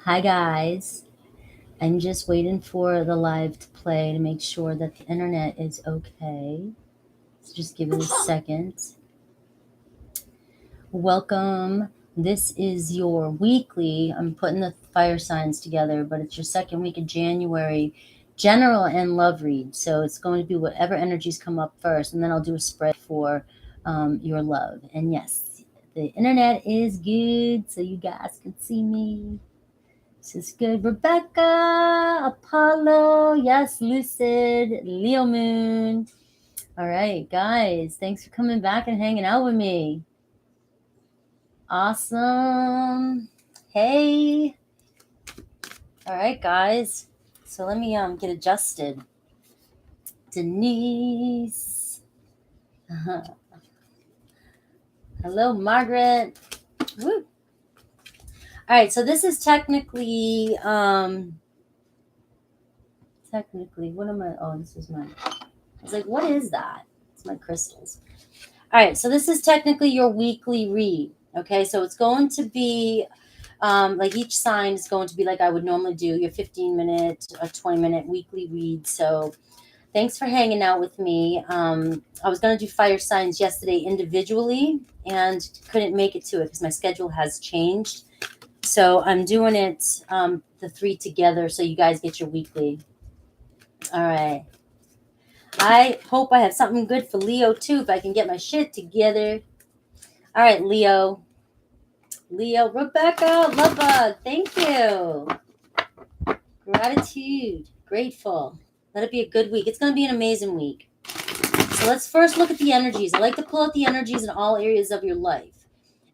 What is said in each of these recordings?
Hi, guys. I'm just waiting for the live to play to make sure that the internet is okay. So just give it a second. Welcome. This is your weekly, I'm putting the fire signs together, but it's your second week of January general and love read. So it's going to be whatever energies come up first, and then I'll do a spread for your love. And yes, the internet is good, so you guys can see me. This is good. Rebecca, Apollo, yes, Lucid, Leo Moon. All right, guys, thanks for coming back and hanging out with me. Awesome. Hey. All right, guys. So let me get adjusted. Denise. Hello, Margaret. Woo. All right, so this is technically what am I? Oh, this is my. I was like, what is that? It's my crystals. All right, so this is technically your weekly read. Okay, so it's going to be like each sign is going to be like I would normally do your 15-minute or 20-minute weekly read. So thanks for hanging out with me. I was going to do fire signs yesterday individually and couldn't make it to it because my schedule has changed. So I'm doing it the three together so you guys get your weekly. All right. I hope I have something good for Leo too if I can get my shit together. All right, Leo. Rebecca, love bug. Thank you. Gratitude. Grateful. Let it be a good week. It's going to be an amazing week. So let's first look at the energies. I like to pull out the energies in all areas of your life.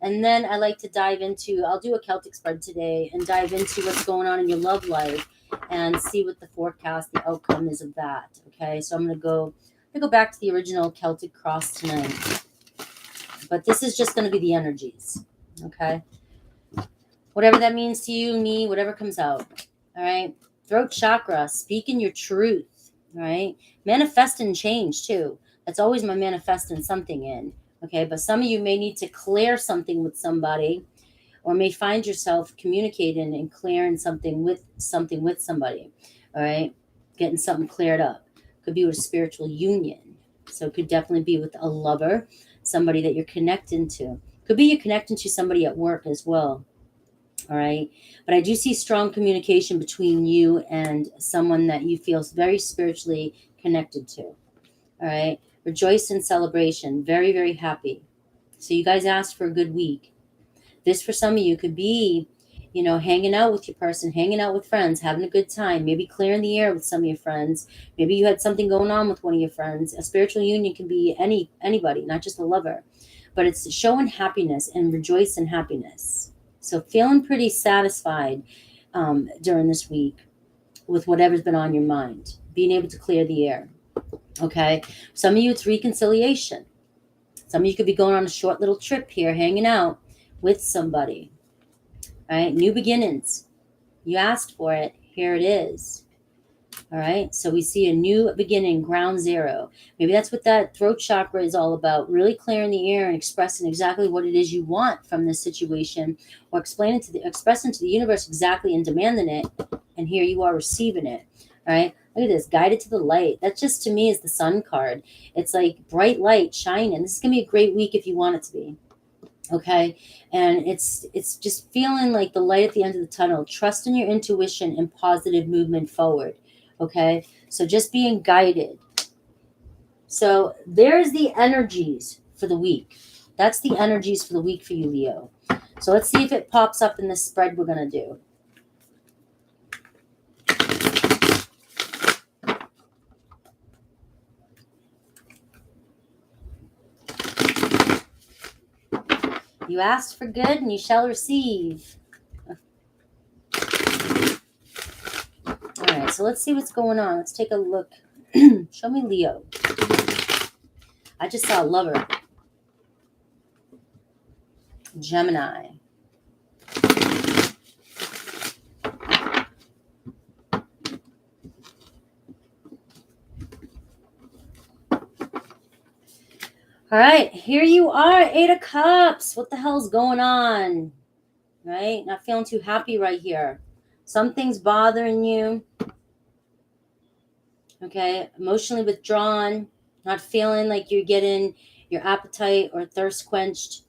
And then I like to dive into, I'll do a Celtic spread today and dive into what's going on in your love life and see what the forecast, the outcome is of that. Okay, so I'm going to go back to the original Celtic cross tonight. But this is just going to be the energies. Okay. Whatever that means to you, me, whatever comes out. All right. Throat chakra, speaking your truth. All right. Manifesting change too. That's always my manifesting something in. Okay. But some of you may need to clear something with somebody or may find yourself communicating and clearing something with somebody. All right. Getting something cleared up. Could be with a spiritual union. So it could definitely be with a lover, somebody that you're connecting to. Could be you're connecting to somebody at work as well. All right. But I do see strong communication between you and someone that you feel very spiritually connected to. All right. Rejoice in celebration. Very, very happy. So you guys asked for a good week. This for some of you could be, hanging out with your person, hanging out with friends, having a good time, maybe clearing the air with some of your friends. Maybe you had something going on with one of your friends. A spiritual union can be anybody, not just a lover. But it's showing happiness and rejoice in happiness. So feeling pretty satisfied during this week with whatever's been on your mind, being able to clear the air. Okay. Some of you, it's reconciliation. Some of you could be going on a short little trip here, hanging out with somebody. All right. New beginnings. You asked for it. Here it is. All right. So we see a new beginning, ground zero. Maybe that's what that throat chakra is all about. Really clearing the air and expressing exactly what it is you want from this situation, or expressing to the universe exactly and demanding it. And here you are receiving it. All right. Look at this, guided to the light. That just to me is the sun card. It's like bright light shining. This is going to be a great week if you want it to be. Okay. And it's just feeling like the light at the end of the tunnel, trust in your intuition and positive movement forward. Okay. So just being guided. So there's the energies for the week. That's the energies for the week for you, Leo. So let's see if it pops up in this spread we're going to do. You asked for good and you shall receive. All right, so let's see what's going on. Let's take a look. Show me Leo. I just saw a lover. Gemini. All right, here you are, 8 of Cups. What the hell's going on? Right? Not feeling too happy right here. Something's bothering you. Okay, emotionally withdrawn, not feeling like you're getting your appetite or thirst quenched.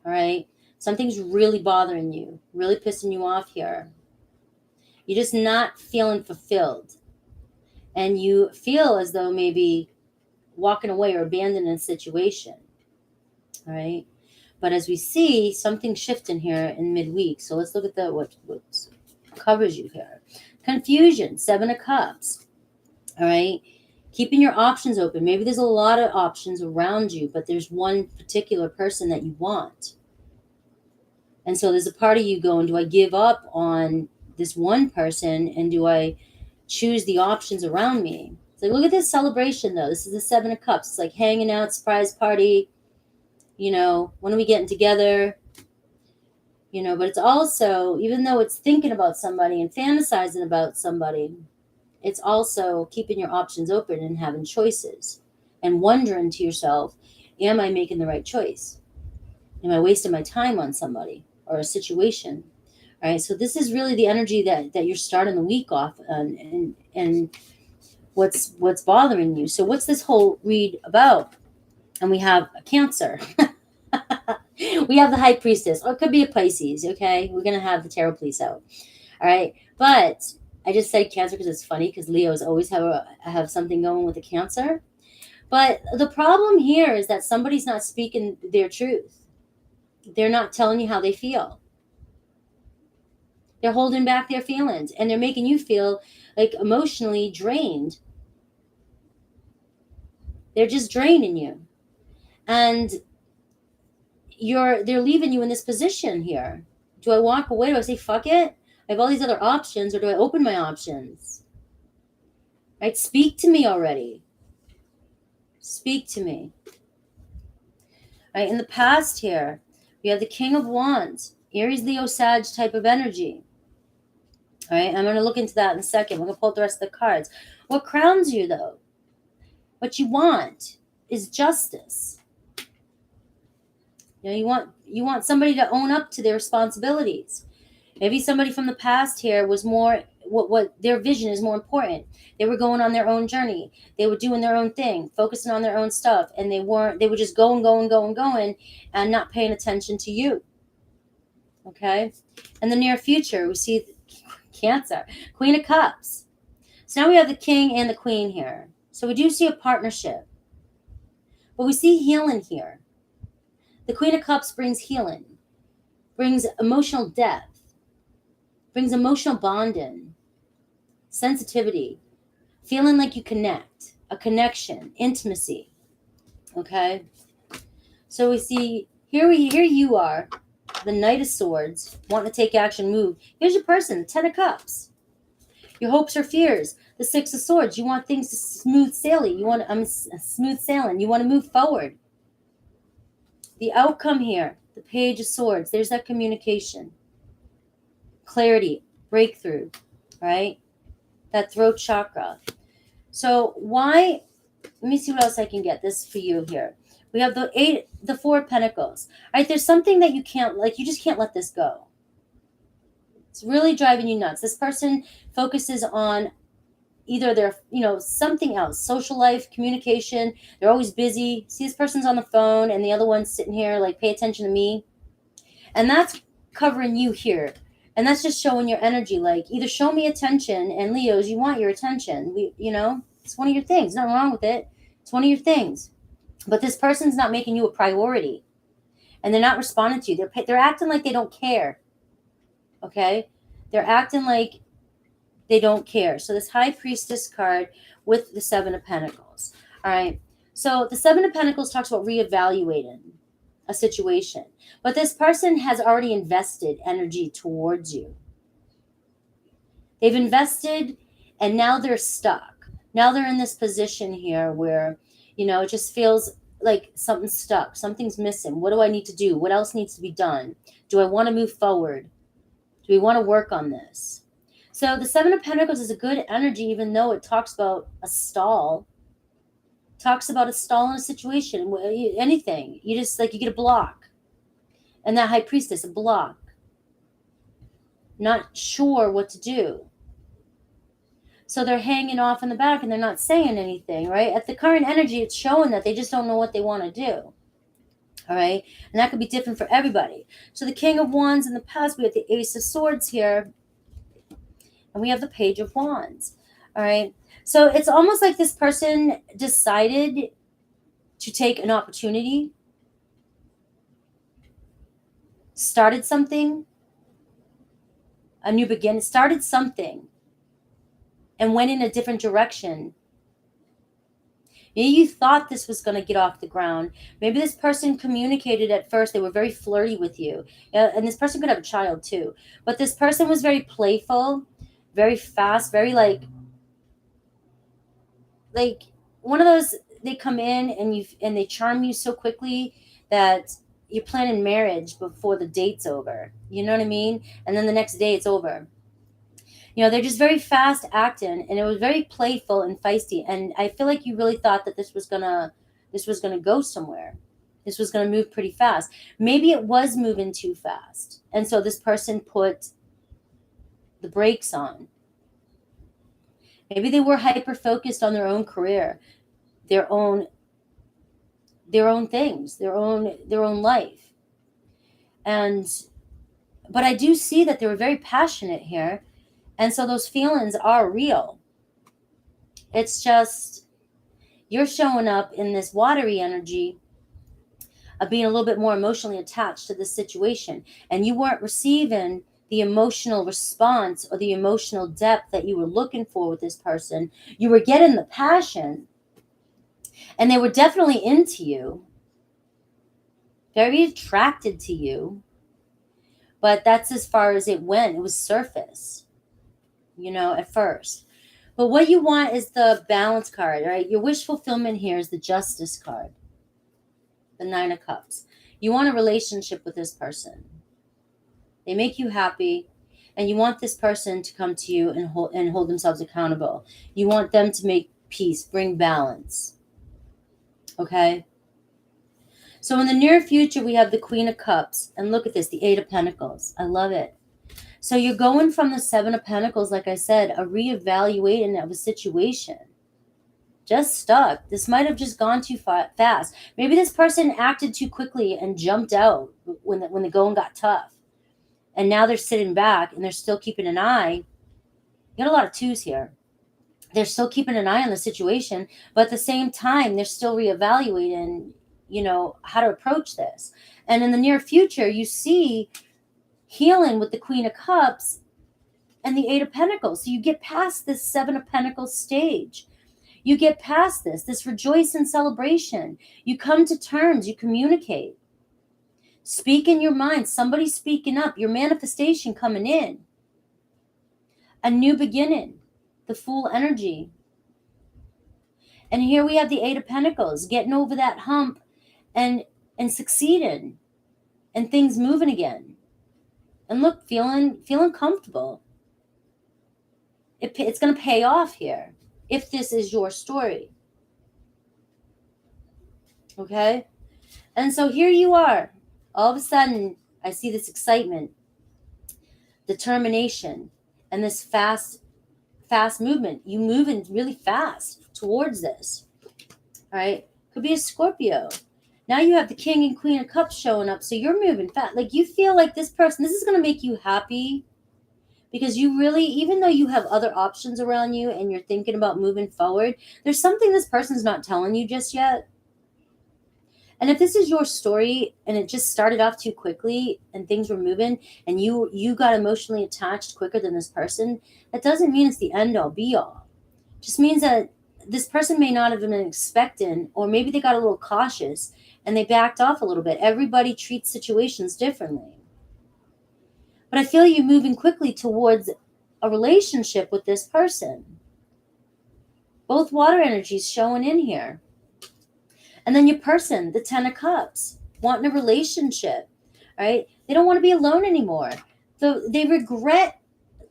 All right, something's really bothering you, really pissing you off here. You're just not feeling fulfilled. And you feel as though maybe walking away or abandoning a situation. All right. But as we see, something's shifting here in midweek. So let's look at what covers you here. Confusion, 7 of Cups. All right. Keeping your options open. Maybe there's a lot of options around you, but there's one particular person that you want. And so there's a part of you going, do I give up on this one person and do I choose the options around me? It's like, look at this celebration, though. This is the 7 of Cups. It's like hanging out, surprise party. You know, when are we getting together? You know, but it's also, even though it's thinking about somebody and fantasizing about somebody, it's also keeping your options open and having choices and wondering to yourself, am I making the right choice? Am I wasting my time on somebody or a situation? All right, so this is really the energy that you're starting the week off on, and what's bothering you. So what's this whole read about? And we have a Cancer. We have the High Priestess, or it could be a Pisces. Okay, we're gonna have the Tarot Police out. All right, but I just said Cancer because it's funny because Leos always have something going with the Cancer. But the problem here is that somebody's not speaking their truth. They're not telling you how they feel. They're holding back their feelings, and they're making you feel like emotionally drained. They're just draining you, and they're leaving you in this position here. Do I walk away? Do I say fuck it? I have all these other options, or do I open my options? Right? Speak to me already. Speak to me. Right? In the past here, we have the King of Wands, Aries, Leo, Sag type of energy. All right, I'm going to look into that in a second. We're going to pull out the rest of the cards. What crowns you, though? What you want is justice. You know, you want somebody to own up to their responsibilities. Maybe somebody from the past here was more, what their vision is more important. They were going on their own journey. They were doing their own thing, focusing on their own stuff, and they were just going, and not paying attention to you. Okay? In the near future, we see Cancer, Queen of Cups. So now we have the King and the Queen here. So we do see a partnership. But we see healing here. The Queen of Cups brings healing, brings emotional depth, brings emotional bonding, sensitivity, feeling like you connect, a connection, intimacy. Okay? So we see, here you are, the Knight of Swords, wanting to take action, move. Here's your person, 10 of Cups. Your hopes or fears, the 6 of Swords. You want things to smooth sailing. You want smooth sailing. You want to move forward. The outcome here, the Page of Swords. There's that communication, clarity, breakthrough, right? That throat chakra. So why? Let me see what else I can get this for you here. We have the 4 of Pentacles. All right, there's something that you can't, like, you just can't let this go. It's really driving you nuts. This person focuses on either their, something else, social life, communication. They're always busy. See, this person's on the phone and the other one's sitting here like, pay attention to me. And that's covering you here. And that's just showing your energy, like, either show me attention, and Leos, you want your attention. It's one of your things. Nothing wrong with it. It's one of your things. But this person's not making you a priority. And they're not responding to you. They're acting like they don't care. Okay? They're acting like they don't care. So this High Priestess card with the 7 of Pentacles. All right. So the 7 of Pentacles talks about reevaluating a situation. But this person has already invested energy towards you. They've invested, and now they're stuck. Now they're in this position here where, it just feels like something's stuck. Something's missing. What do I need to do? What else needs to be done? Do I want to move forward? Do we want to work on this? So the 7 of Pentacles is a good energy, even though it talks about a stall. It talks about a stall in a situation, anything. You get a block. And that High Priestess, a block. not sure what to do. So they're hanging off in the back and they're not saying anything, right? At the current energy, it's showing that they just don't know what they want to do. All right. And that could be different for everybody. So the King of Wands in the past, we have the Ace of Swords here. And we have the Page of Wands. All right. So it's almost like this person decided to take an opportunity, started something, a new beginning, started something, and went in a different direction. Maybe you thought this was going to get off the ground. Maybe this person communicated at first. They were very flirty with you. And this person could have a child too. But this person was very playful, very fast, very like one of those, they come in and they charm you so quickly that you're planning marriage before the date's over. You know what I mean? And then the next day it's over. You know, they're just very fast acting, and it was very playful and feisty. And I feel like you really thought that this was gonna go somewhere. This was gonna move pretty fast. Maybe it was moving too fast, and so this person put the brakes on. Maybe they were hyper focused on their own career, their own things, their own life. But I do see that they were very passionate here. And so those feelings are real. It's just you're showing up in this watery energy of being a little bit more emotionally attached to this situation. And you weren't receiving the emotional response or the emotional depth that you were looking for with this person. You were getting the passion. And they were definitely into you. Very attracted to you. But that's as far as it went. It was surface. You know, at first. But what you want is the balance card, right? Your wish fulfillment here is the Justice card, the Nine of Cups. You want a relationship with this person. They make you happy, and you want this person to come to you and hold themselves accountable. You want them to make peace, bring balance. Okay? So in the near future, we have the Queen of Cups. And look at this, the Eight of Pentacles. I love it. So you're going from the Seven of Pentacles, like I said, a reevaluating of a situation. Just stuck. This might have just gone too fast. Maybe this person acted too quickly and jumped out when the going got tough. And now they're sitting back and they're still keeping an eye. You got a lot of twos here. They're still keeping an eye on the situation, but at the same time, they're still reevaluating, how to approach this. And in the near future, you see healing with the Queen of Cups and the Eight of Pentacles. So you get past this Seven of Pentacles stage. You get past this rejoice and celebration. You come to terms, you communicate. Speak in your mind, somebody speaking up, your manifestation coming in. A new beginning, the Fool energy. And here we have the Eight of Pentacles, getting over that hump and succeeding and things moving again. And look, feeling comfortable. It's going to pay off here if this is your story. Okay? And so here you are. All of a sudden, I see this excitement, determination, and this fast movement. You moving really fast towards this. All right? Could be a Scorpio. Now you have the King and Queen of Cups showing up, so you're moving fast. Like you feel like this person, this is going to make you happy because you really, even though you have other options around you and you're thinking about moving forward, there's something this person's not telling you just yet. And if this is your story and it just started off too quickly and things were moving and you got emotionally attached quicker than this person, that doesn't mean it's the end all be all. It just means that this person may not have been expecting, or maybe they got a little cautious and they backed off a little bit. Everybody treats situations differently. But I feel you moving quickly towards a relationship with this person. Both water energies showing in here. And then your person, the Ten of Cups, wanting a relationship, right? They don't want to be alone anymore. They regret.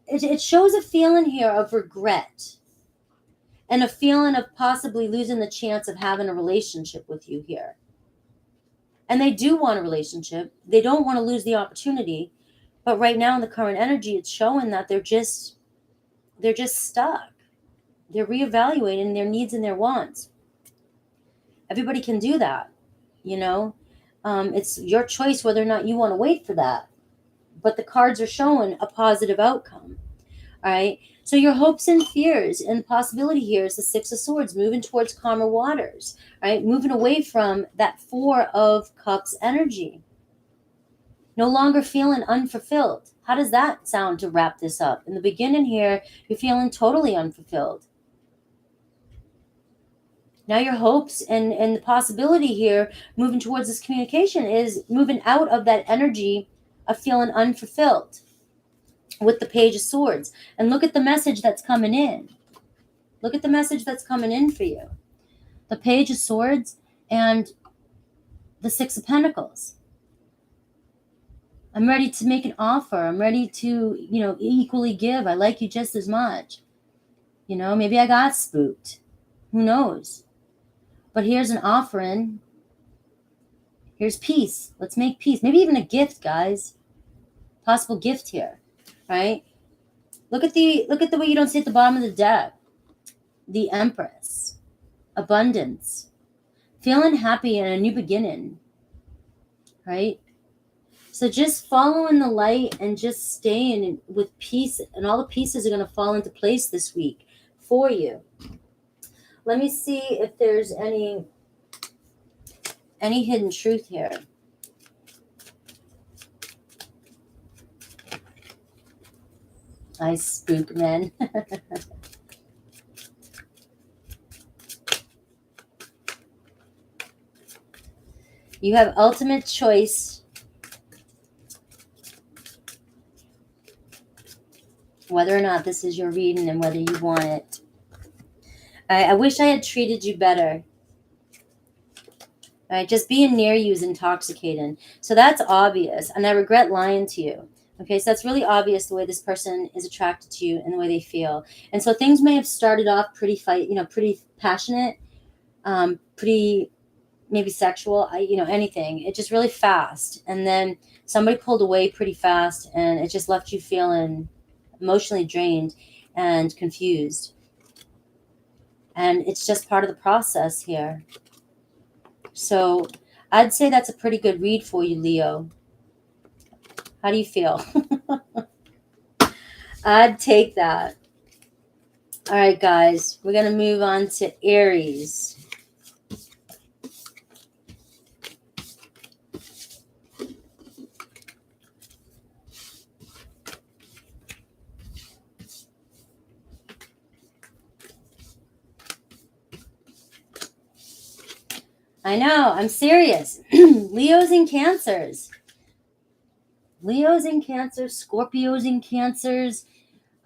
It shows a feeling here of regret and a feeling of possibly losing the chance of having a relationship with you here. And they do want a relationship. They don't want to lose the opportunity, But right now in the current energy, it's showing that they're just stuck. They're reevaluating their needs and their wants. Everybody can do that, you know. It's your choice whether or not you want to wait for that. But the cards are showing a positive outcome. All right. So your hopes and fears and possibility here is the Six of Swords, moving towards calmer waters, right? Moving away from that Four of Cups energy. No longer feeling unfulfilled. How does that sound to wrap this up? In the beginning here, you're feeling totally unfulfilled. Now your hopes and the possibility here moving towards this communication is moving out of that energy of feeling unfulfilled with the Page of Swords. And look at the message that's coming in. Look at the message that's coming in for you. The Page of Swords and the Six of Pentacles. I'm ready to make an offer. I'm ready to, equally give. I like you just as much. Maybe I got spooked. Who knows? But here's an offering. Here's peace. Let's make peace. Maybe even a gift, guys. Possible gift here, right? Look at the way you don't see at the bottom of the deck. The Empress. Abundance. Feeling happy and a new beginning, right? So just following the light and just staying with peace, and all the pieces are going to fall into place this week for you. Let me see if there's any hidden truth here. I spook men. You have ultimate choice whether or not this is your reading and whether you want it. I wish I had treated you better. All right, just being near you is intoxicating. So that's obvious, and I regret lying to you. Okay, so that's really obvious the way this person is attracted to you and the way they feel. And so things may have started off pretty passionate, pretty maybe sexual, anything. It's just really fast. And then somebody pulled away pretty fast, and it just left you feeling emotionally drained and confused. And it's just part of the process here. So I'd say that's a pretty good read for you, Leo. How do you feel? I'd take that. All right, guys, we're going to move on to Aries. I know, I'm serious. Leos and Cancers. Leos and Cancers, Scorpios and Cancers.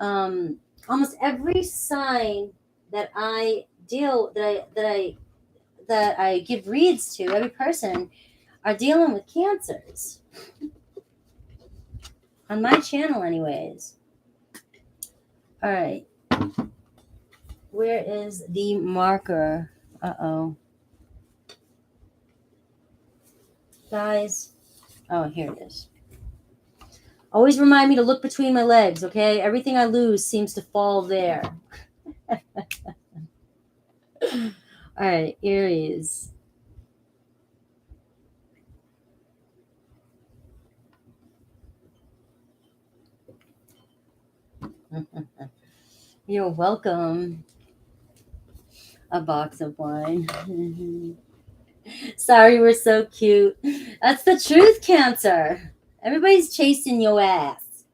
Almost every sign that I give reads to, every person, are dealing with cancers. On my channel, anyways. All right. Where is the marker? Uh-oh. Guys. Oh, here it is. Always remind me to look between my legs, okay? Everything I lose seems to fall there. All right, Aries. You're welcome. A box of wine. Sorry, we're so cute. That's the truth, Cancer. Everybody's chasing your ass.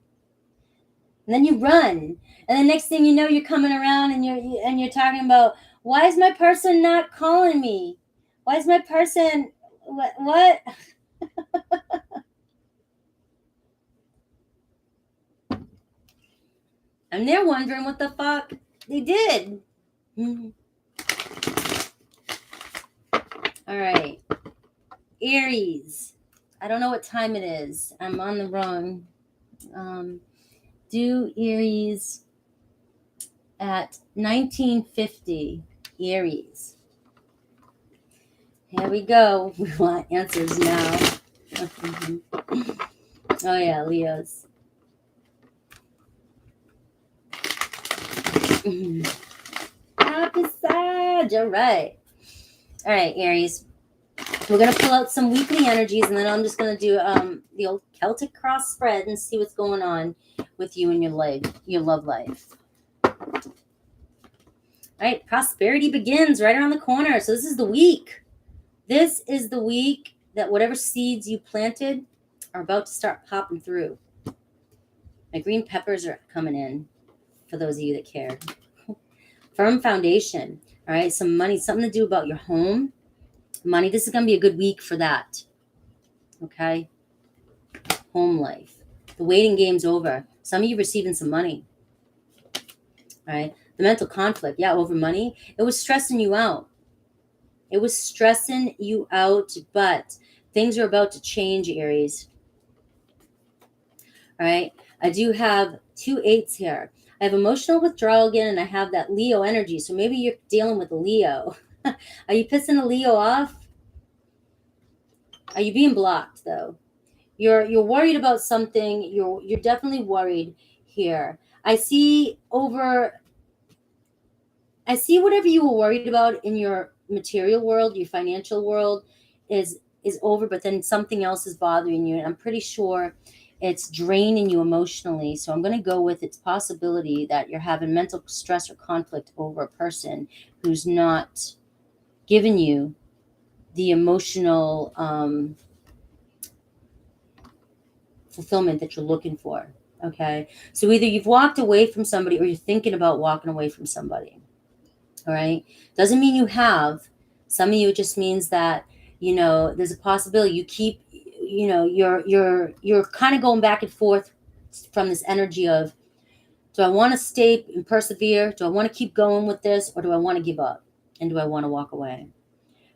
And then you run. And the next thing you know, you're coming around and you're talking about, why is my person not calling me? Why is my person what? And they're wondering what the fuck they did. All right. Aries. I don't know what time it is. I'm on the wrong. Do Aries at 1950. Aries. Here we go. We want answers now. Oh yeah, Leos. Happy Sag. All right. All right, Aries. We're going to pull out some weekly energies, and then I'm just going to do the old Celtic cross spread and see what's going on with you in your life, your love life. All right, prosperity begins right around the corner. So this is the week. This is the week that whatever seeds you planted are about to start popping through. My green peppers are coming in for those of you that care. Firm foundation. All right, some money, something to do about your home. Money, this is going to be a good week for that. Okay? Home life. The waiting game's over. Some of you receiving some money. All right? The mental conflict, yeah, over money. It was stressing you out. It was stressing you out, but things are about to change, Aries. All right? I do have 2 8s here. I have emotional withdrawal again, and I have that Leo energy. So maybe you're dealing with a Leo. Are you pissing a Leo off? Are you being blocked, though? You're worried about something. You're definitely worried here. I see whatever you were worried about in your material world, your financial world is over, but then something else is bothering you. And I'm pretty sure it's draining you emotionally. So I'm going to go with its possibility that you're having mental stress or conflict over a person who's not giving you the emotional fulfillment that you're looking for. Okay. So either you've walked away from somebody or you're thinking about walking away from somebody. All right. Doesn't mean you have. Some of you, it just means that, there's a possibility you keep, you're kind of going back and forth from this energy of, do I want to stay and persevere? Do I want to keep going with this? Or do I want to give up? And do I want to walk away?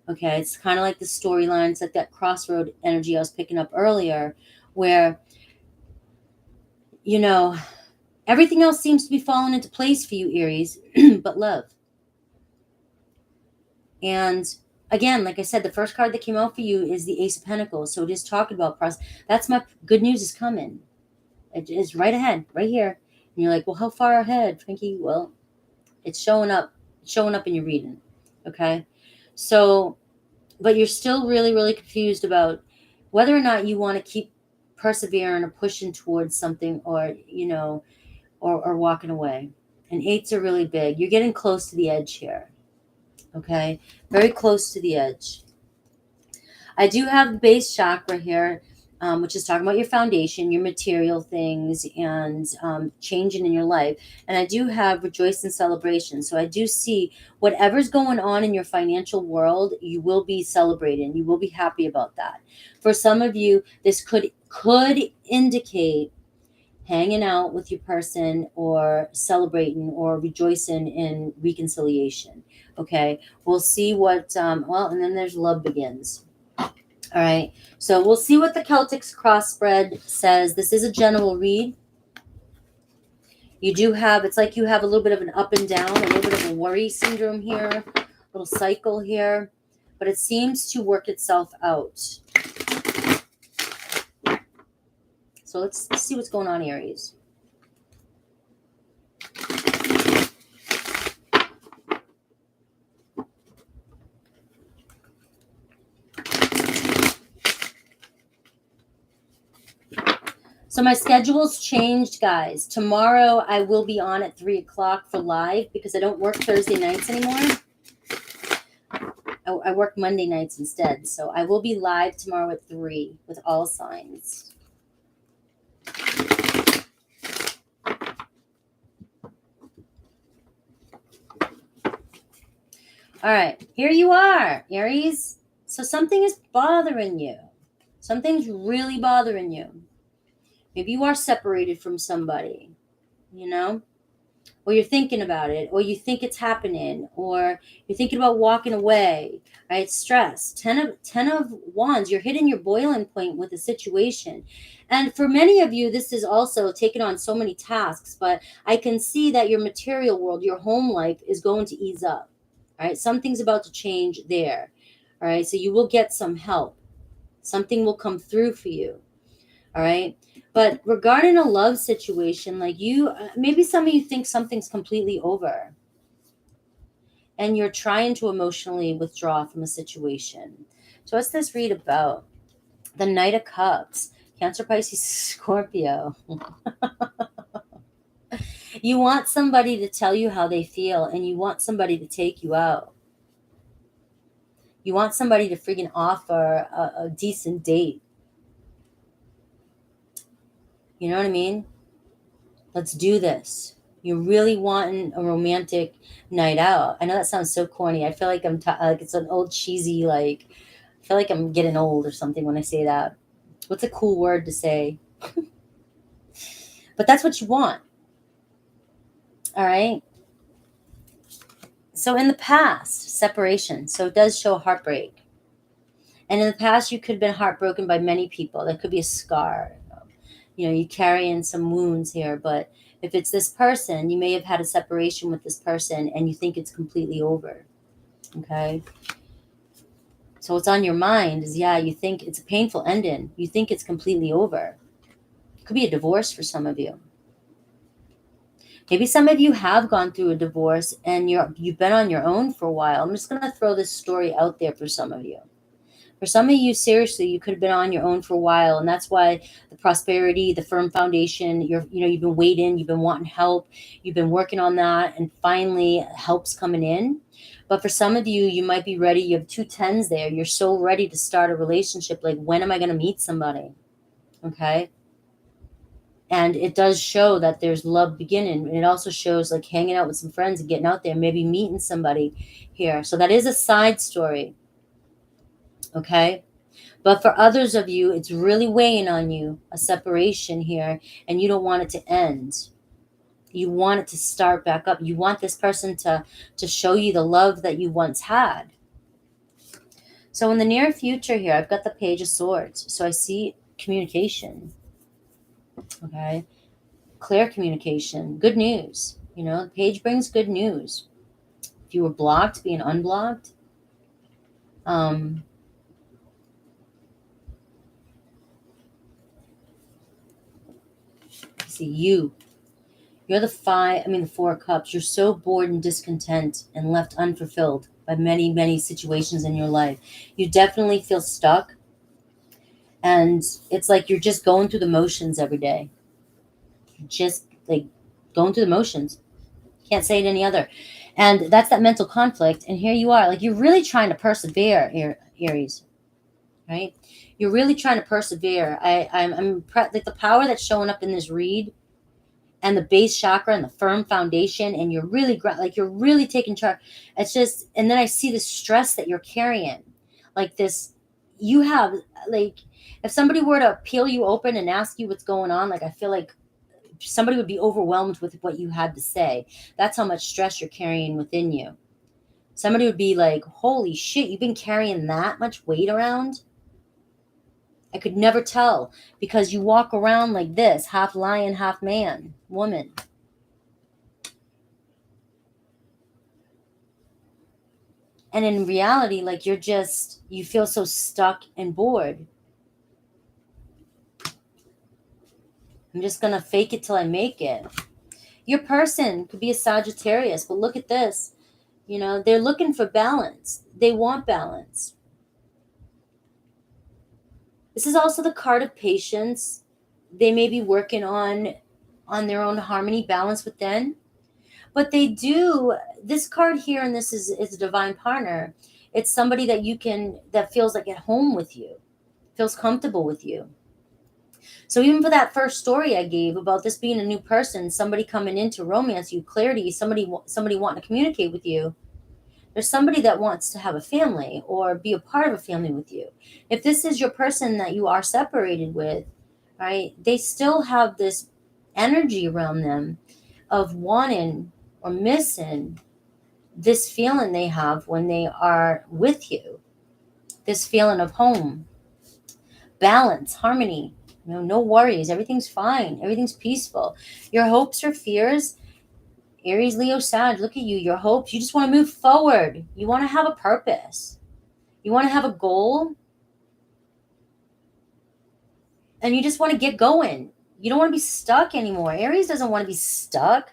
Okay. It's kind of like the storyline. It's like that crossroad energy I was picking up earlier where, everything else seems to be falling into place for you, Aries, but love. And again, like I said, the first card that came out for you is the Ace of Pentacles. So it is talking about that's my good news is coming. It is right ahead, right here. And you're like, well, how far ahead, Frankie? Well, it's showing up in your reading. Okay. So, but you're still really, really confused about whether or not you want to keep persevering or pushing towards something or, or walking away. And 8s are really big. You're getting close to the edge here. Okay. Very close to the edge. I do have the base chakra here, which is talking about your foundation, your material things, and changing in your life. And I do have rejoice and celebration. So I do see whatever's going on in your financial world, you will be celebrating. You will be happy about that. For some of you, this could indicate hanging out with your person or celebrating or rejoicing in reconciliation. Okay. We'll see what, and then there's love begins. All right. So we'll see what the Celtics cross spread says. This is a general read. You do have, it's like you have a little bit of an up and down, a little bit of a worry syndrome here, a little cycle here, but it seems to work itself out. So let's see what's going on, Aries. So my schedule's changed, guys. Tomorrow I will be on at 3 o'clock for live because I don't work Thursday nights anymore. I work Monday nights instead. So I will be live tomorrow at 3 with all signs. All right, here you are, Aries. So something is bothering you. Something's really bothering you. Maybe you are separated from somebody, or you're thinking about it, or you think it's happening, or you're thinking about walking away, right? Stress. 10 of Wands, you're hitting your boiling point with a situation. And for many of you, this is also taking on so many tasks, but I can see that your material world, your home life is going to ease up, right? Something's about to change there, all right? So you will get some help. Something will come through for you, all right? But regarding a love situation, like you, maybe some of you think something's completely over and you're trying to emotionally withdraw from a situation. So what's this read about? The Knight of Cups, Cancer, Pisces, Scorpio. You want somebody to tell you how they feel, and you want somebody to take you out. You want somebody to freaking offer a decent date. You know what I mean? Let's do this. You're really wanting a romantic night out. I know that sounds so corny. I feel like like it's an old cheesy, like, I feel like I'm getting old or something when I say that. What's a cool word to say? But that's what you want. All right. So in the past, separation. So it does show heartbreak. And in the past, you could have been heartbroken by many people. That could be a scar. You know, you carry in some wounds here. But if it's this person, you may have had a separation with this person and you think it's completely over. Okay. So what's on your mind is, yeah, you think it's a painful ending. You think it's completely over. It could be a divorce for some of you. Maybe some of you have gone through a divorce and you've been on your own for a while. I'm just going to throw this story out there for some of you. For some of you, seriously, you could have been on your own for a while, and that's why the prosperity, the firm foundation, you've been waiting, you've been wanting help, you've been working on that, and finally help's coming in. But for some of you, you might be ready. You have 2 10s there. You're so ready to start a relationship. Like, when am I going to meet somebody? Okay. And it does show that there's love beginning. And it also shows like hanging out with some friends and getting out there, maybe meeting somebody here. So that is a side story. Okay. But for others of you, it's really weighing on you, a separation here, and you don't want it to end. You want it to start back up. You want this person to show you the love that you once had. So in the near future here, I've got the Page of Swords. So I see communication. Okay. Clear communication. Good news. You know, the page brings good news. If you were blocked, being unblocked. See, you're the 4 of Cups. You're so bored and discontent and left unfulfilled by many, many situations in your life. You definitely feel stuck. And it's like you're just going through the motions every day. You're just like going through the motions. Can't say it any other. And that's that mental conflict. And here you are, like you're really trying to persevere, Aries. Right? You're really trying to persevere. I'm like the power that's showing up in this read, and the base chakra and the firm foundation, and you're really taking charge. It's just, and then I see the stress that you're carrying, like this. You have, like, if somebody were to peel you open and ask you what's going on, like I feel like somebody would be overwhelmed with what you had to say. That's how much stress you're carrying within you. Somebody would be like, holy shit, you've been carrying that much weight around? I could never tell, because you walk around like this, half lion, half man, woman. And in reality, like you feel so stuck and bored. I'm just going to fake it till I make it. Your person could be a Sagittarius, but look at this. You know, they're looking for balance. They want balance. This is also the card of patience. They may be working on their own harmony, balance within. But they do, this card here, and this is a divine partner. It's somebody that feels like at home with you, feels comfortable with you. So even for that first story I gave about this being a new person, somebody coming in to romance you, clarity, somebody wanting to communicate with you, there's somebody that wants to have a family or be a part of a family with you. If this is your person that you are separated with, right, they still have this energy around them of wanting or missing this feeling they have when they are with you, this feeling of home, balance, harmony, no worries, everything's fine, everything's peaceful. Your hopes or fears, Aries, Leo, Sag, look at you, your hopes, you just want to move forward. You want to have a purpose. You want to have a goal. And you just want to get going. You don't want to be stuck anymore. Aries doesn't want to be stuck.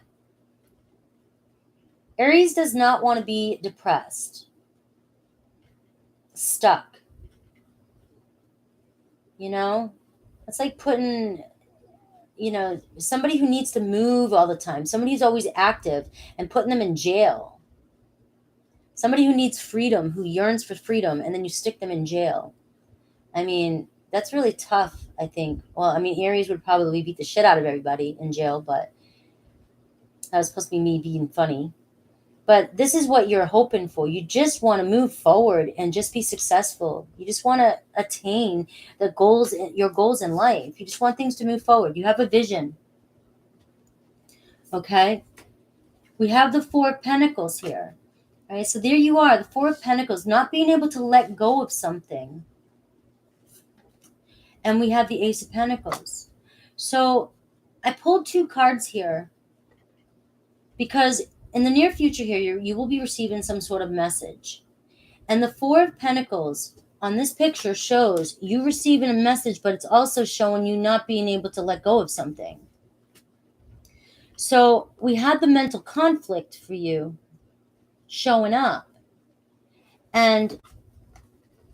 Aries does not want to be depressed, stuck. You know, it's like putting, somebody who needs to move all the time, somebody who's always active, and putting them in jail. Somebody who needs freedom, who yearns for freedom, and then you stick them in jail. I mean, that's really tough, I think. Well, I mean, Aries would probably beat the shit out of everybody in jail, but that was supposed to be me being funny. But this is what you're hoping for. You just want to move forward and just be successful. You just want to attain your goals in life. You just want things to move forward. You have a vision. Okay? We have the Four of Pentacles here. All right, so there you are, the Four of Pentacles, not being able to let go of something. And we have the Ace of Pentacles. So I pulled two cards here because in the near future here, you will be receiving some sort of message. And the Four of Pentacles on this picture shows you receiving a message, but it's also showing you not being able to let go of something. So we had the mental conflict for you showing up. And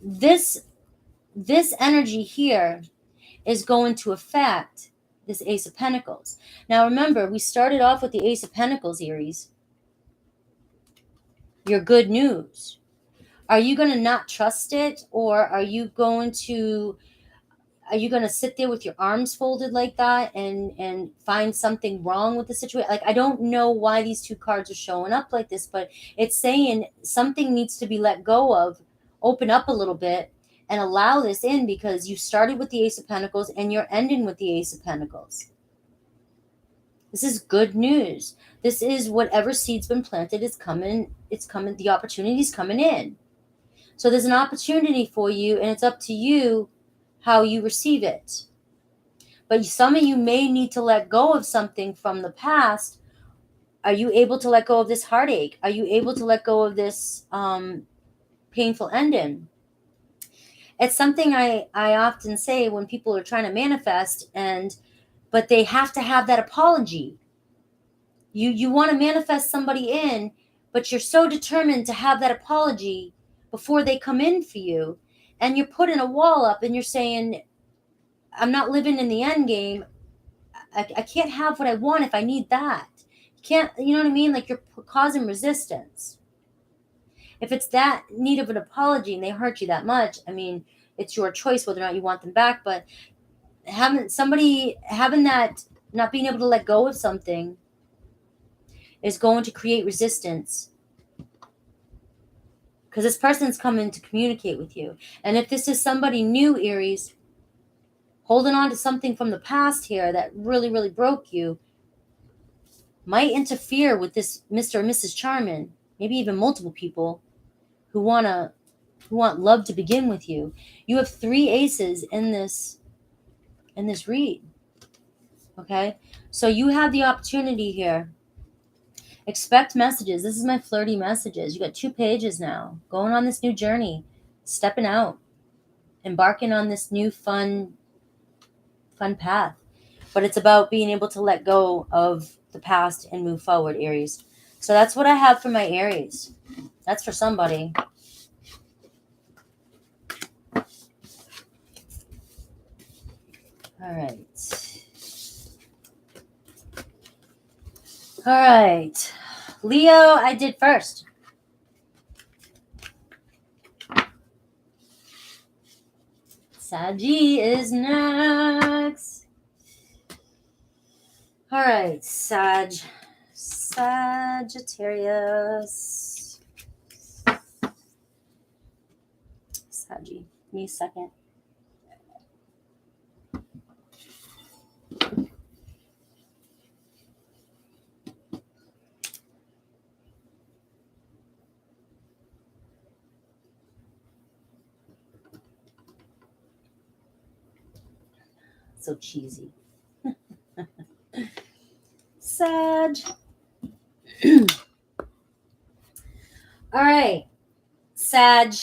this energy here is going to affect this Ace of Pentacles. Now remember, we started off with the Ace of Pentacles, Aries. Your good news. Are you going to not trust it, or are you going to sit there with your arms folded like that and find something wrong with the situation? Like, I don't know why these two cards are showing up like this, but it's saying something needs to be let go of, open up a little bit, and allow this in, because you started with the Ace of Pentacles and you're ending with the Ace of Pentacles. This is good news. This is whatever seed's been planted is coming. It's coming. The opportunity's coming in. So there's an opportunity for you, and it's up to you how you receive it. But some of you may need to let go of something from the past. Are you able to let go of this heartache? Are you able to let go of this painful ending? It's something I often say when people are trying to manifest, but they have to have that apology. You want to manifest somebody in, but you're so determined to have that apology before they come in for you, and you're putting a wall up and you're saying, I'm not living in the end game. I can't have what I want if I need that. You can't, you know what I mean? Like, you're causing resistance. If it's that need of an apology and they hurt you that much, I mean, it's your choice whether or not you want them back, but having that, not being able to let go of something, is going to create resistance, because this person's coming to communicate with you. And if this is somebody new, Aries, holding on to something from the past here that really, really broke you, might interfere with this Mr. or Mrs. Charming, maybe even multiple people who want love to begin with you. You have 3 aces in this read. Okay? So you have the opportunity here. Expect messages. This is my flirty messages. You got 2 pages now. Going on this new journey. Stepping out. Embarking on this new fun path. But it's about being able to let go of the past and move forward, Aries. So that's what I have for my Aries. That's for somebody. All right. All right. Leo, I did first. Saggy is next. All right, Sagittarius. Saggy. Give me a second. So cheesy. Sag. All right, Sag.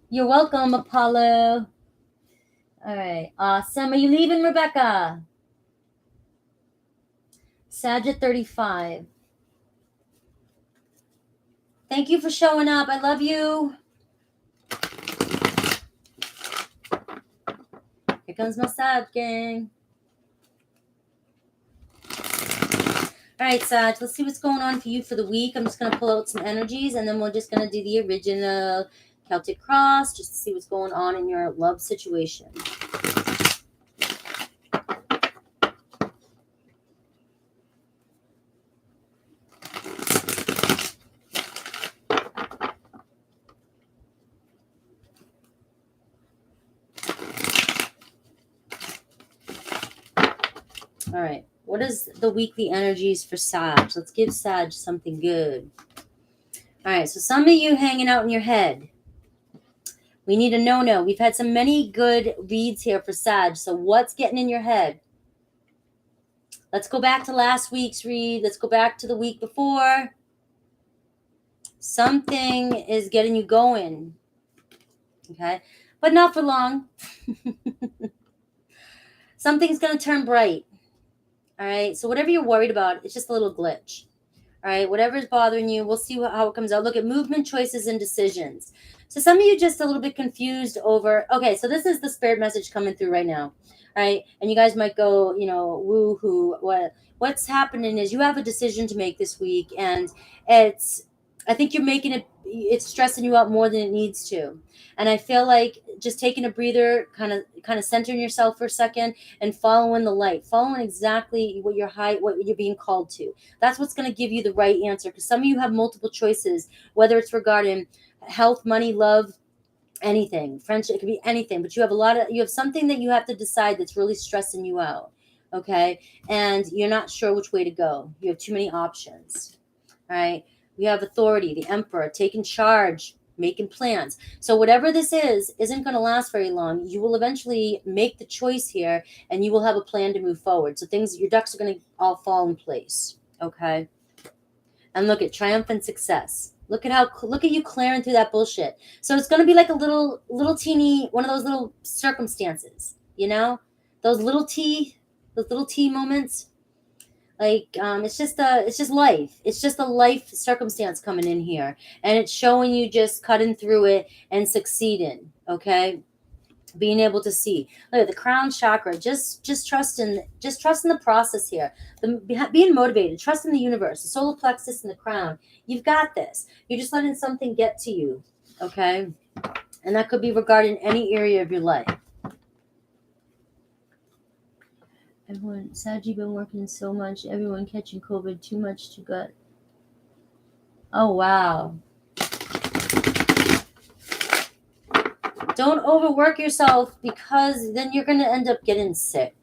You're welcome, Apollo. All right. Awesome. Are you leaving, Rebecca? Sagitt 35. Thank you for showing up. I love you. Here comes my Sag gang. All right, Sag, let's see what's going on for you for the week. I'm just going to pull out some energies, and then we're just going to do the original Celtic cross just to see what's going on in your love situation. All right. What is the weekly energies for Sag? Let's give Sag something good. All right. So some of you hanging out in your head. We need a no-no. We've had some many good reads here for Sag. So what's getting in your head? Let's go back to last week's read. Let's go back to the week before. Something is getting you going. Okay. But not for long. Something's going to turn bright. All right. So whatever you're worried about, it's just a little glitch. All right. Whatever is bothering you, we'll see how it comes out. Look at movement, choices, and decisions. So some of you just a little bit confused over, okay, so this is the spirit message coming through right now. All right. And you guys might go, woo-hoo. What's happening is you have a decision to make this week. And I think you're making it's stressing you out more than it needs to. And I feel like just taking a breather, kind of centering yourself for a second and following the light, following exactly what you're being called to. That's what's going to give you the right answer. Because some of you have multiple choices, whether it's regarding health, money, love, anything, friendship, it could be anything, but you have something that you have to decide that's really stressing you out. Okay. And you're not sure which way to go. You have too many options. All right. We have authority, the emperor, taking charge, making plans. So whatever this isn't going to last very long. You will eventually make the choice here and you will have a plan to move forward. So your ducks are going to all fall in place. Okay. And look at triumphant success. Look at you clearing through that bullshit. So it's going to be like a little teeny, one of those little circumstances, those little T moments. Like, it's just life. It's just a life circumstance coming in here. And it's showing you just cutting through it and succeeding. Okay. Being able to see. Look at the crown chakra. Just trusting the process here. Being motivated, trusting the universe, the solar plexus and the crown. You've got this. You're just letting something get to you. Okay. And that could be regarding any area of your life. Everyone, Saji been working so much. Everyone catching COVID, too much to gut. Oh, wow. Don't overwork yourself because then you're going to end up getting sick.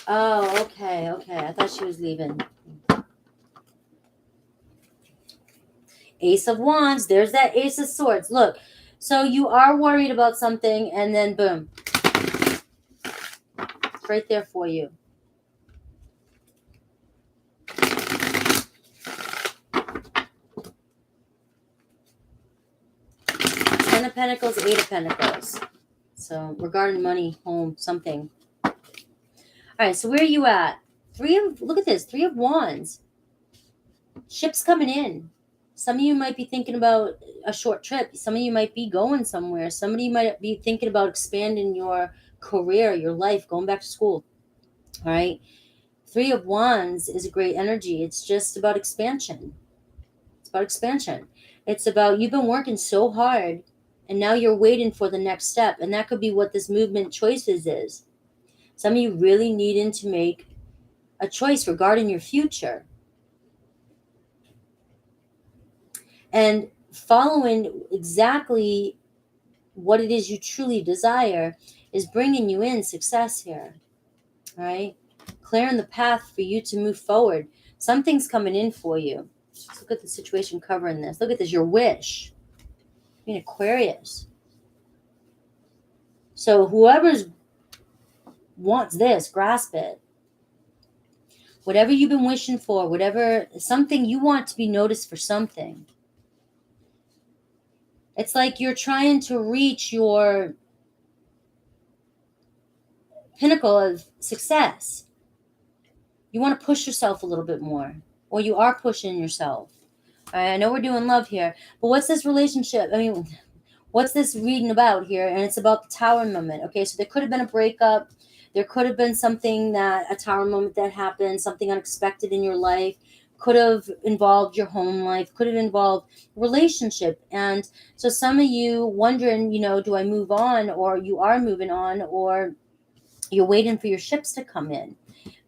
Oh, okay. I thought she was leaving. Ace of Wands. There's that Ace of Swords. Look, so you are worried about something and then boom. It's right there for you. Ten of Pentacles, Eight of Pentacles. So regarding money, home, something. All right, so where are you at? Look at this, Three of Wands. Ships coming in. Some of you might be thinking about a short trip. Some of you might be going somewhere. Somebody might be thinking about expanding your career, your life, going back to school. All right. Three of Wands is a great energy. It's just about expansion. It's about you've been working so hard and now you're waiting for the next step. And that could be what this movement choices is. Some of you really needing to make a choice regarding your future. And following exactly what it is you truly desire is bringing you in success here. All right. Clearing the path for you to move forward. Something's coming in for you. Just look at the situation covering this. Look at this, your wish. In Aquarius. So whoever's wants this, grasp it. Whatever you've been wishing for, something you want to be noticed for something. It's like you're trying to reach your pinnacle of success. You want to push yourself a little bit more, or you are pushing yourself. All right, I know we're doing love here, but what's this relationship? I mean, what's this reading about here? And it's about the tower moment. Okay, so there could have been a breakup. There could have been something that, a tower moment that happened, something unexpected in your life. Could have involved your home life, could have involved relationship. And so some of you wondering, do I move on, or you are moving on, or you're waiting for your ships to come in.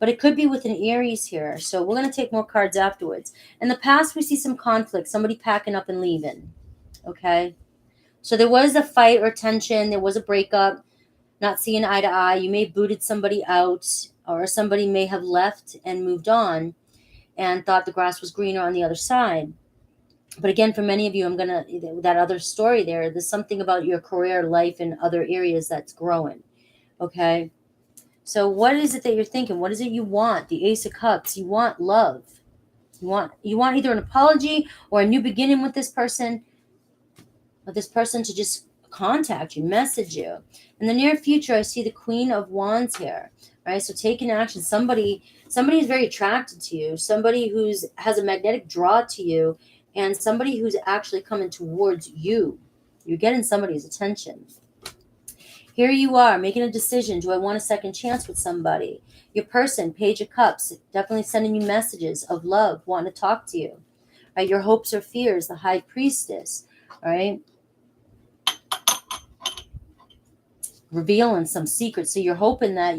But it could be with an Aries here. So we're going to take more cards afterwards. In the past, we see some conflict, somebody packing up and leaving. Okay. So there was a fight or tension. There was a breakup, not seeing eye to eye. You may have booted somebody out, or somebody may have left and moved on and thought the grass was greener on the other side. But again, for many of you, that other story there's something about your career, life, and other areas that's growing. Okay. So what is it that you're thinking? What is it you want? The Ace of Cups. You want love. You want either an apology or a new beginning with this person, to just contact you, message you. In the near future, I see the Queen of Wands here, right? So taking action. Somebody is very attracted to you. Somebody has a magnetic draw to you, and somebody who's actually coming towards you. You're getting somebody's attention. Here you are making a decision. Do I want a second chance with somebody? Your person, Page of Cups, definitely sending you messages of love, wanting to talk to you. Right? Your hopes or fears, the High Priestess. All right. Revealing some secrets. So you're hoping that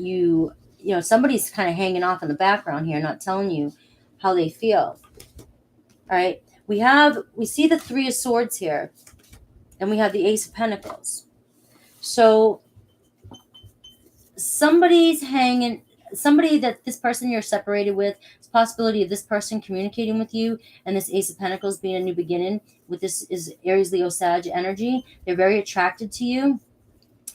somebody's kind of hanging off in the background here, not telling you how they feel. All right. We see the Three of Swords here, and we have the Ace of Pentacles. So somebody that this person you're separated with, it's a possibility of this person communicating with you, and this Ace of Pentacles being a new beginning. With this is Aries, Leo, Sag energy. They're very attracted to you.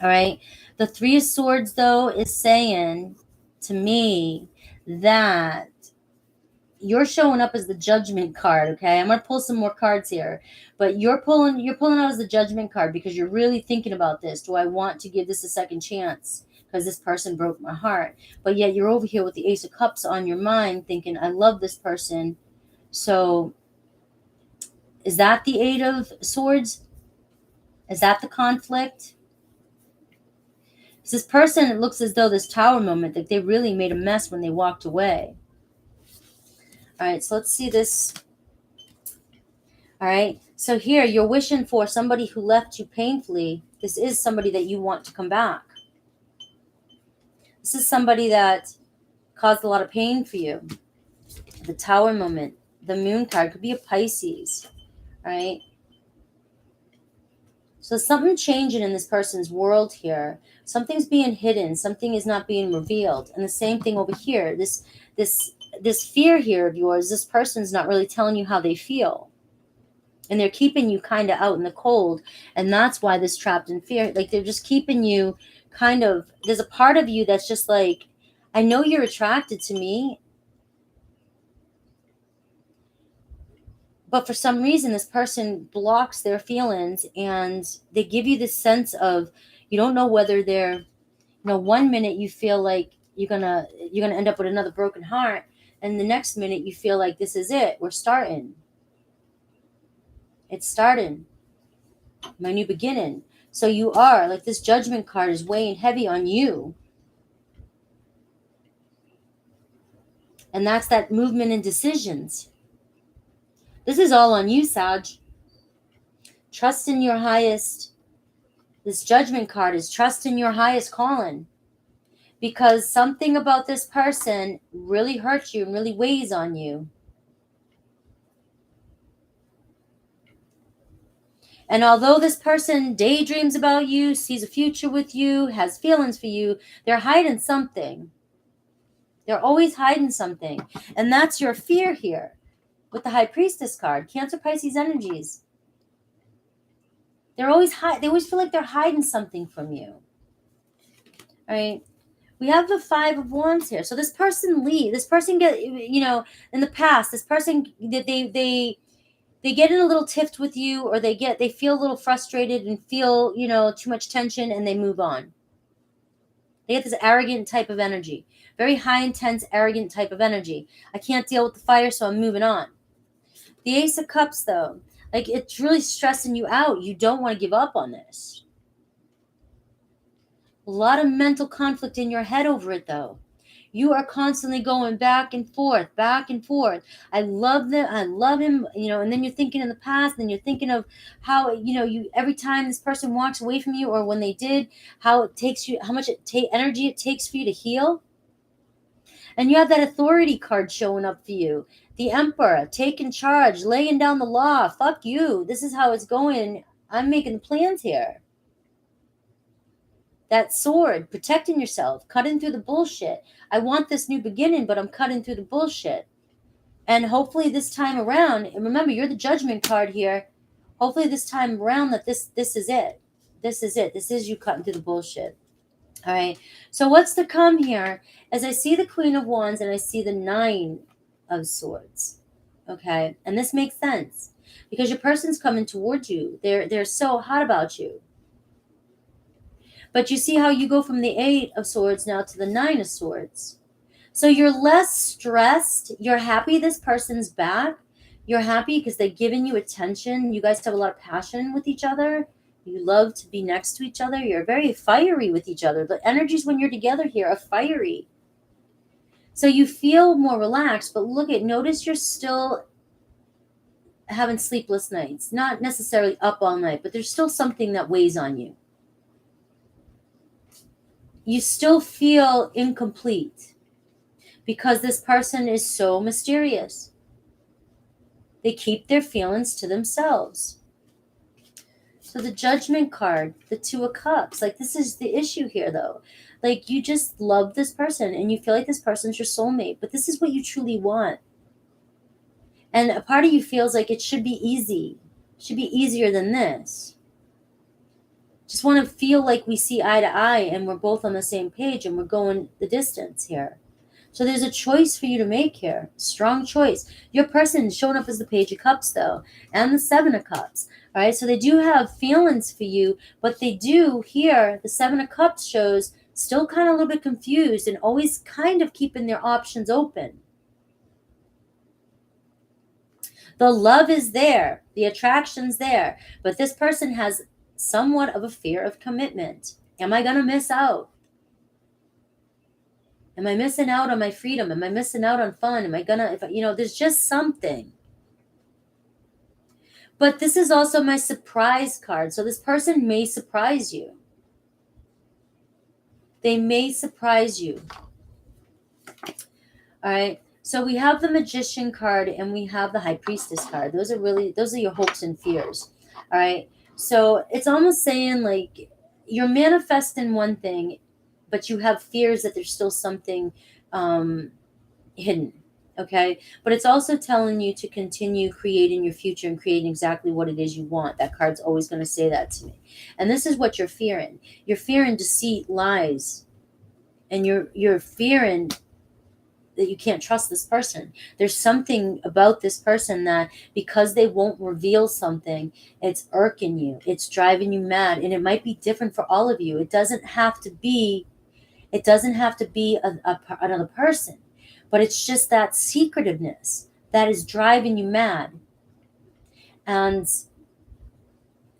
All right. The Three of Swords, though, is saying to me that you're showing up as the Judgment card. Okay, I'm gonna pull some more cards here, but you're pulling out as the Judgment card because you're really thinking about this. Do I want to give this a second chance? Because this person broke my heart. But yet you're over here with the Ace of Cups on your mind, thinking, I love this person. So is that the Eight of Swords? Is that the conflict? This person, it looks as though this tower moment, that they really made a mess when they walked away. All right, so let's see this. All right, so here you're wishing for somebody who left you painfully. This is somebody that you want to come back. This is somebody that caused a lot of pain for you. The Tower moment, the Moon card, could be a Pisces, right? So something changing in this person's world here. Something's being hidden. Something is not being revealed. And the same thing over here. This fear here of yours, this person's not really telling you how they feel. And they're keeping you kind of out in the cold. And that's why this trapped in fear. Like they're just keeping you kind of, there's a part of you that's just like, I know you're attracted to me, but for some reason, this person blocks their feelings, and they give you this sense of, you don't know whether they're, 1 minute you feel like you're gonna end up with another broken heart, and the next minute you feel like this is it. We're starting. It's starting. My new beginning. So you are like, this Judgment card is weighing heavy on you. And that's that movement and decisions. This is all on you, Sag. Trust in your highest. This Judgment card is trust in your highest calling. Because something about this person really hurts you and really weighs on you. And although this person daydreams about you, sees a future with you, has feelings for you, they're hiding something. They're always hiding something. And that's your fear here with the High Priestess card. Cancer, Pisces energies. They always feel like they're hiding something from you. All right. We have the Five of Wands here. So this person in the past, this person, they they get in a little tiff with you, or they feel a little frustrated and feel, too much tension, and they move on. They get this arrogant type of energy, very high intense, arrogant type of energy. I can't deal with the fire, so I'm moving on. The Ace of Cups, though, like, it's really stressing you out. You don't want to give up on this. A lot of mental conflict in your head over it, though. You are constantly going back and forth, back and forth. I love that. I love him, and then you're thinking in the past, and you're thinking of how, you every time this person walks away from you, or when they did, how it takes you, how much energy it takes for you to heal. And you have that authority card showing up for you. The Emperor, taking charge, laying down the law. Fuck you. This is how it's going. I'm making plans here. That Sword, protecting yourself, cutting through the bullshit. I want this new beginning, but I'm cutting through the bullshit. And hopefully this time around, and remember, you're the Judgment card here. Hopefully this time around that this is it. This is it. This is you cutting through the bullshit. All right. So what's to come here? As I see the Queen of Wands and I see the Nine of Swords. Okay. And this makes sense because your person's coming towards you. They're so hot about you. But you see how you go from the Eight of Swords now to the Nine of Swords. So you're less stressed. You're happy this person's back. You're happy because they've given you attention. You guys have a lot of passion with each other. You love to be next to each other. You're very fiery with each other. The energies when you're together here are fiery. So you feel more relaxed, but notice you're still having sleepless nights. Not necessarily up all night, but there's still something that weighs on you. You still feel incomplete because this person is so mysterious. They keep their feelings to themselves. So the Judgment card, the Two of Cups, like this is the issue here though. Like you just love this person and you feel like this person's your soulmate, but this is what you truly want. And a part of you feels like it should be easy. It should be easier than this. Just want to feel like we see eye to eye and we're both on the same page and we're going the distance here. So there's a choice for you to make here. Strong choice. Your person is showing up as the Page of Cups though, and the Seven of Cups. All right, so they do have feelings for you, but they do here, the Seven of Cups shows still kind of a little bit confused and always kind of keeping their options open. The love is there, the attraction's there, but this person has somewhat of a fear of commitment. Am I going to miss out? Am I missing out on my freedom? Am I missing out on fun? Am I going to, there's just something. But this is also my surprise card. So this person may surprise you. They may surprise you. All right. So we have the Magician card and we have the High Priestess card. Those are your hopes and fears. All right. So it's almost saying like you're manifesting one thing, but you have fears that there's still something hidden. Okay. But it's also telling you to continue creating your future and creating exactly what it is you want. That card's always going to say that to me. And this is what you're fearing. You're fearing deceit, lies, and you're fearing that you can't trust this person. There's something about this person that because they won't reveal something, it's irking you. It's driving you mad. And it might be different for all of you. It doesn't have to be another person, but it's just that secretiveness that is driving you mad. And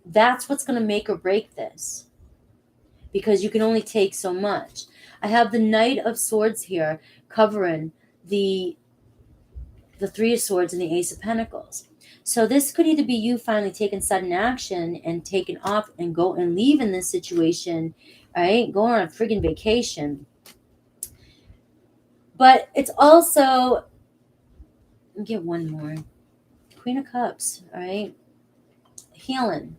that's what's going to make or break this, because you can only take so much. I have the Knight of Swords here covering the Three of Swords and the Ace of Pentacles. So this could either be you finally taking sudden action and taking off and go and leave in this situation, right? Going on a friggin' vacation. But it's also, get one more. Queen of Cups, all right? Healing.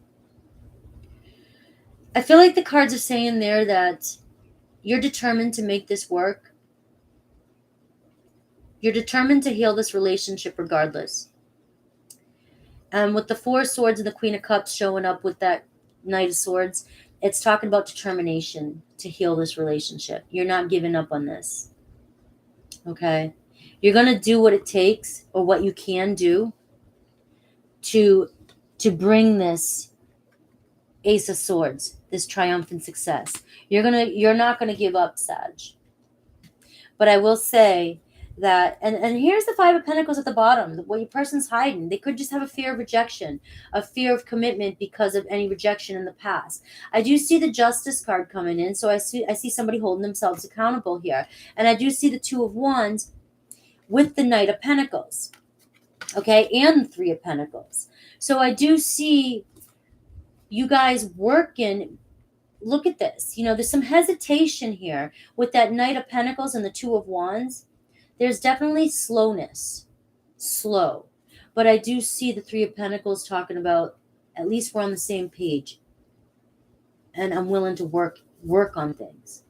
I feel like the cards are saying there that you're determined to make this work. You're determined to heal this relationship regardless. And with the Four of Swords and the Queen of Cups showing up with that Knight of Swords, it's talking about determination to heal this relationship. You're not giving up on this. Okay? You're going to do what it takes or what you can do to bring this Ace of Swords, this triumphant success. You're not gonna give up, Sag. But I will say that, and here's the Five of Pentacles at the bottom, what your person's hiding. They could just have a fear of rejection, a fear of commitment because of any rejection in the past. I do see the Justice card coming in, so I see somebody holding themselves accountable here. And I do see the Two of Wands with the Knight of Pentacles, okay, and the Three of Pentacles. So I do see you guys working. Look at this. There's some hesitation here with that Knight of Pentacles and the Two of Wands. There's definitely slowness. Slow. But I do see the Three of Pentacles talking about, at least we're on the same page. And I'm willing to work on things.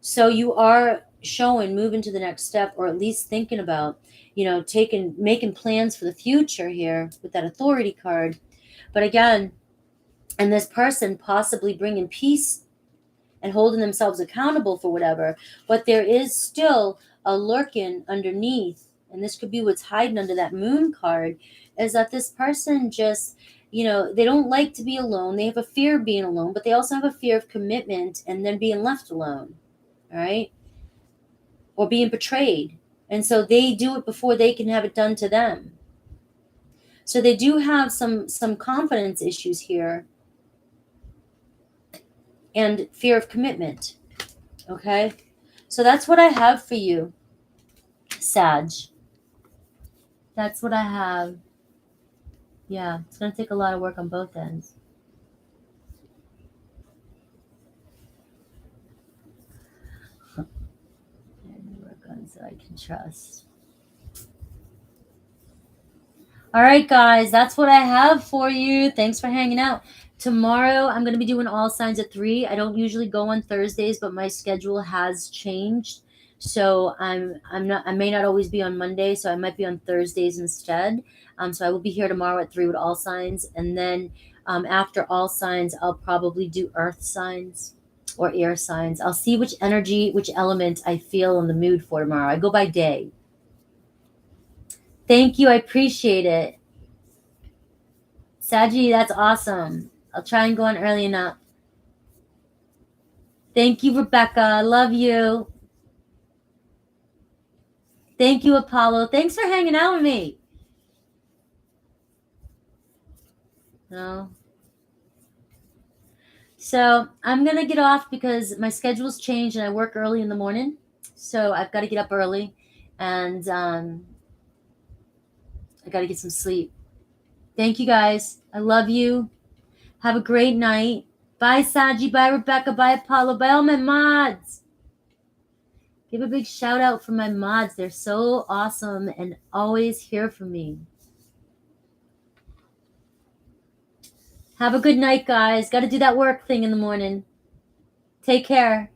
So you are showing moving to the next step, or at least thinking about, making plans for the future here with that Authority card. But again, and this person possibly bringing peace and holding themselves accountable for whatever, but there is still a lurking underneath, and this could be what's hiding under that Moon card, is that this person just, they don't like to be alone. They have a fear of being alone, but they also have a fear of commitment and then being left alone, all right? Or being betrayed. And so they do it before they can have it done to them. So they do have some confidence issues here and fear of commitment, okay? So that's what I have for you, Sag. That's what I have. Yeah, it's going to take a lot of work on both ends. Work on so I can trust. All right, guys, that's what I have for you. Thanks for hanging out. Tomorrow, I'm going to be doing all signs at 3. I don't usually go on Thursdays, but my schedule has changed. So I may not always be on Monday, so I might be on Thursdays instead. So I will be here tomorrow at 3 with all signs. And then after all signs, I'll probably do earth signs or air signs. I'll see which energy, which element I feel in the mood for tomorrow. I go by day. Thank you. I appreciate it. Saggy, that's awesome. I'll try and go on early enough. Thank you, Rebecca. I love you. Thank you, Apollo. Thanks for hanging out with me. No. So I'm going to get off because my schedule's changed and I work early in the morning. So I've got to get up early and I got to get some sleep. Thank you, guys. I love you. Have a great night. Bye, Saji. Bye, Rebecca. Bye, Apollo. Bye, all my mods. Give a big shout out for my mods. They're so awesome and always here for me. Have a good night, guys. Got to do that work thing in the morning. Take care.